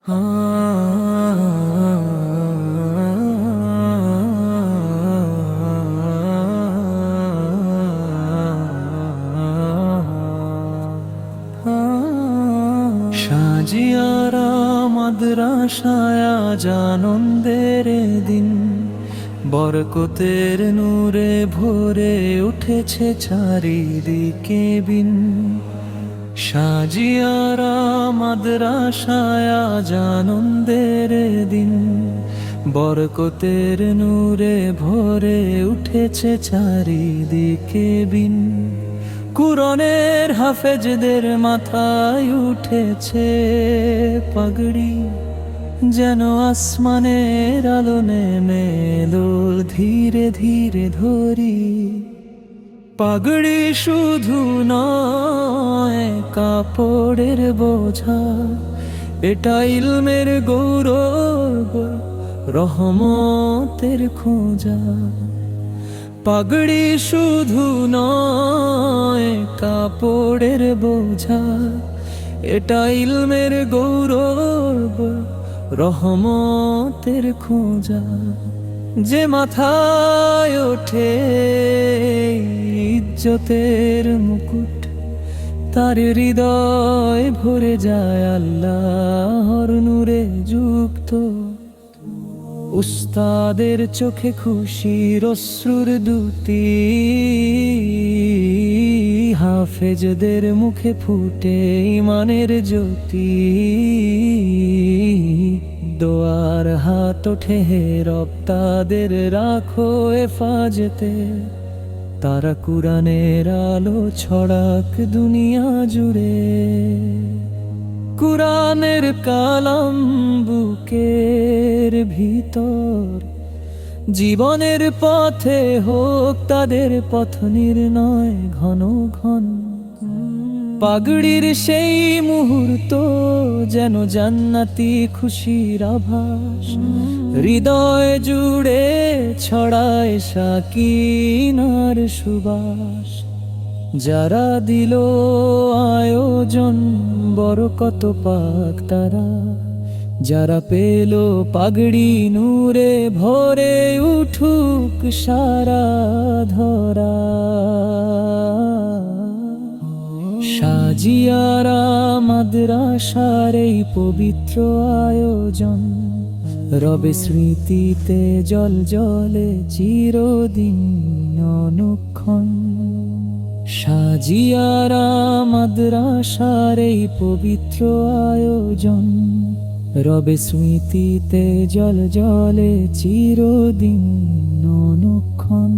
সাজিয়ারা মাদ্রাসায় আজ আনন্দের দিন, বরকতের নূরে ভরে উঠেছে চারিদিকে বিন। সাজিয়ারা মাদ্রাসায় আজ আনন্দের দিন, বরকতের নূরে ভরে উঠেছে চারিদিকে বিন। কুরআনের হাফেজদের মাথায় উঠেছে পাগড়ি, যেন আসমানের আলো নেমে এলো ধীরে ধীরে ধরি। পাগড়ি শুধু নয় কাপড়ের বোঝা, এটা ইলমের গৌরব, রহমতের খোঁজা। পাগড়ি শুধু নয় কাপড়ের বোঝা, এটা ইলমের গৌরব, রহমতের খোঁজা। যে মাথায় ওঠে ইজ্জতের মুকুট, তার হৃদয় ভরে যায় আল্লাহর নূরে যুক্ত। উস্তাদের চোখে খুশির অশ্রুর দুতি, হাফেজদের মুখে ফুটে ঈমানের জ্যোতি। দোয়ার হাত ওঠে হে রব তাদের রাখো হেফাজতে, তারা কুরআনের আলো ছড়াক দুনিয়া জুড়ে। কুরআনের কালাম বুকের ভিতর, জীবনের পথে হোক তাদের পথ নির্ণয় ঘন ঘন। পাগড়ির সেই মুহূর্ত যেন জান্নাতি খুশির আভাস, হৃদয় জুড়ে ছড়ায় সাকিনার সুবাস। যারা দিল আয়োজন বরকত পাক তারা, যারা পেল পাগড়ি নূরে ভরে উঠুক সারা ধরা। সাজিয়ারা মাদ্রাসার এই পবিত্র আয়োজন, রবে স্মৃতিতে জল জলে চিরদিন অনুক্ষণ। সাজিয়ারা মাদ্রাসার এই পবিত্র আয়োজন, রবে স্মৃতিতে জল জলে চিরদিন অনুক্ষণ।